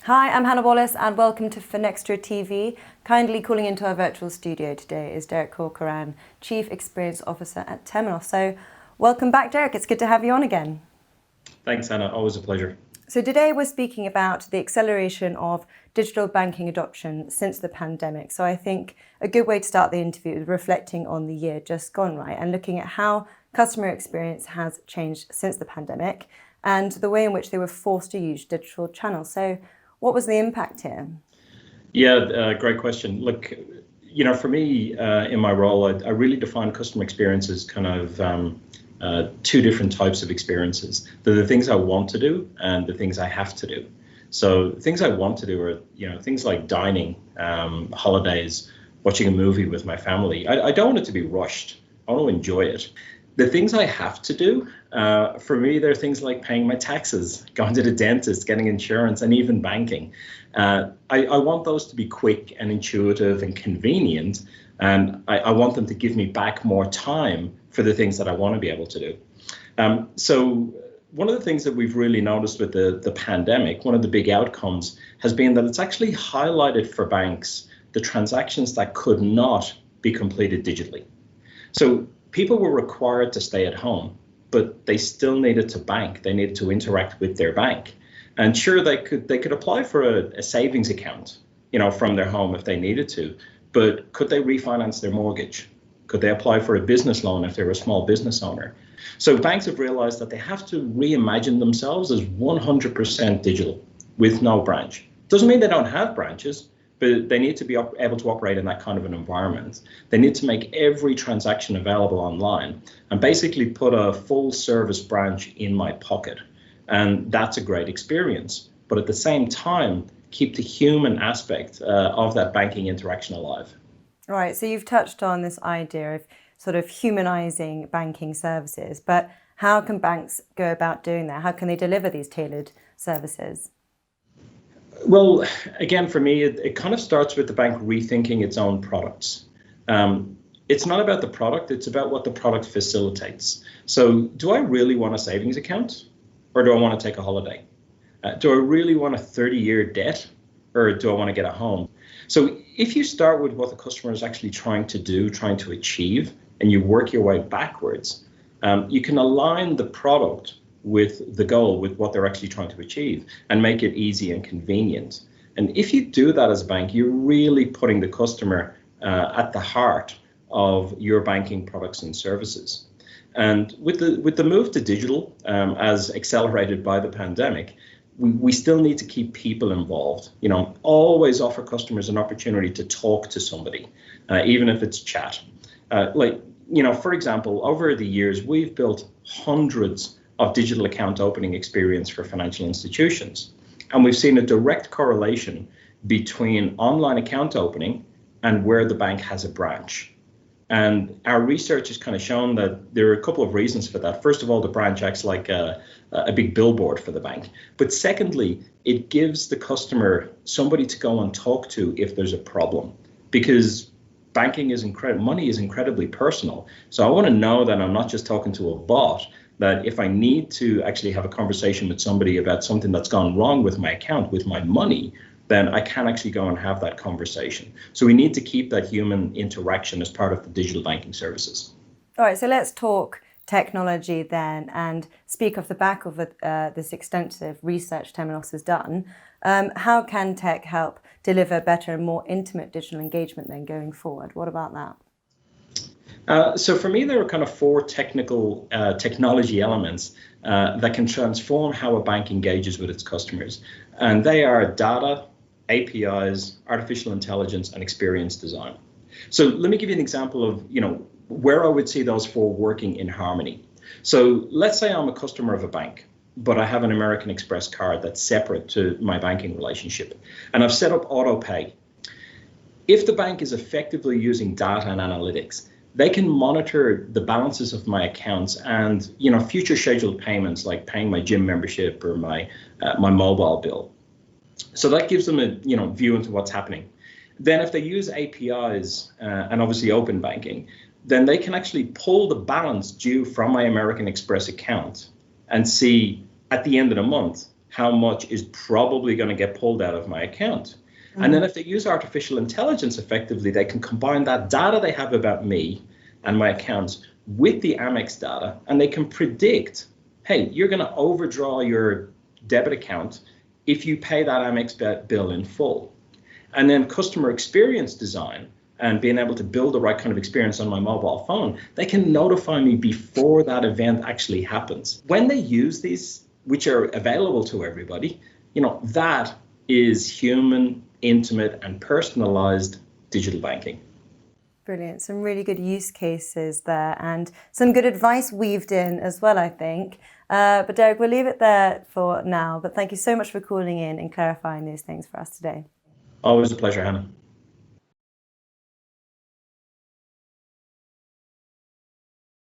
Hi, I'm Hannah Wallace and welcome to FinextraTV. Kindly calling into our virtual studio today is Derek Corcoran, Chief Experience Officer at Temenos. So welcome back, Derek. It's good to have you on again. Thanks, Hannah. Always a pleasure. So today we're speaking about the acceleration of digital banking adoption since the pandemic. So I think a good way to start the interview is reflecting on the year just gone, right, and looking at how customer experience has changed since the pandemic and the way in which they were forced to use digital channels. So what was the impact here? Yeah, great question. Look, for me, in my role, I really define customer experience as kind of two different types of experiences. They're the things I want to do and the things I have to do. So things I want to do are, things like dining, holidays, watching a movie with my family. I don't want it to be rushed. I want to enjoy it. The things I have to do, for me, they're things like paying my taxes, going to the dentist, getting insurance, and even banking. I want those to be quick and intuitive and convenient, and I want them to give me back more time for the things that I want to be able to do. So one of the things that we've really noticed with the pandemic, one of the big outcomes has been that it's actually highlighted for banks the transactions that could not be completed digitally. So people were required to stay at home, but they still needed to bank. They needed to interact with their bank. And sure, they could apply for a savings account, from their home if they needed to. But could they refinance their mortgage? Could they apply for a business loan if they were a small business owner? So banks have realized that they have to reimagine themselves as 100% digital with no branch. Doesn't mean they don't have branches, but they need to be able to operate in that kind of an environment. They need to make every transaction available online and basically put a full service branch in my pocket. And that's a great experience. But at the same time, keep the human aspect of that banking interaction alive. Right, so you've touched on this idea of sort of humanizing banking services, but how can banks go about doing that? How can they deliver these tailored services? Well, again, for me, it kind of starts with the bank rethinking its own products. It's not about the product, it's about what the product facilitates. So do I really want a savings account or do I want to take a holiday? Do I really want a 30-year debt or do I want to get a home? So if you start with what the customer is actually trying to do, trying to achieve, and you work your way backwards, you can align the product with the goal, with what they're actually trying to achieve, and make it easy and convenient. And if you do that as a bank, you're really putting the customer at the heart of your banking products and services. And with the move to digital, as accelerated by the pandemic, we still need to keep people involved. Always offer customers an opportunity to talk to somebody, even if it's chat. For example, over the years, we've built hundreds of digital account opening experience for financial institutions. And we've seen a direct correlation between online account opening and where the bank has a branch. And our research has kind of shown that there are a couple of reasons for that. First of all, the branch acts like a big billboard for the bank. But secondly, it gives the customer somebody to go and talk to if there's a problem. Because banking is money is incredibly personal. So I want to know that I'm not just talking to a bot, that if I need to actually have a conversation with somebody about something that's gone wrong with my account, with my money, then I can actually go and have that conversation. So we need to keep that human interaction as part of the digital banking services. All right, so let's talk technology then and speak off the back of this extensive research Temenos has done. How can tech help deliver better and more intimate digital engagement then going forward? What about that? So for me, there are kind of four technology elements that can transform how a bank engages with its customers. And they are data, APIs, artificial intelligence, and experience design. So let me give you an example of, where I would see those four working in harmony. So let's say I'm a customer of a bank, but I have an American Express card that's separate to my banking relationship. And I've set up auto pay. If the bank is effectively using data and analytics, they can monitor the balances of my accounts and future scheduled payments like paying my gym membership or my mobile bill. So that gives them a view into what's happening. Then if they use APIs and obviously open banking, then they can actually pull the balance due from my American Express account and see at the end of the month how much is probably going to get pulled out of my account. And then if they use artificial intelligence effectively, they can combine that data they have about me and my accounts with the Amex data, and they can predict, hey, you're going to overdraw your debit account if you pay that Amex bill in full. And then customer experience design and being able to build the right kind of experience on my mobile phone, they can notify me before that event actually happens. When they use these, which are available to everybody, that is human, intimate, and personalized digital banking. Brilliant. Some really good use cases there and some good advice weaved in as well, I think. But Derek, we'll leave it there for now. But thank you so much for calling in and clarifying these things for us today. Always a pleasure, Hannah.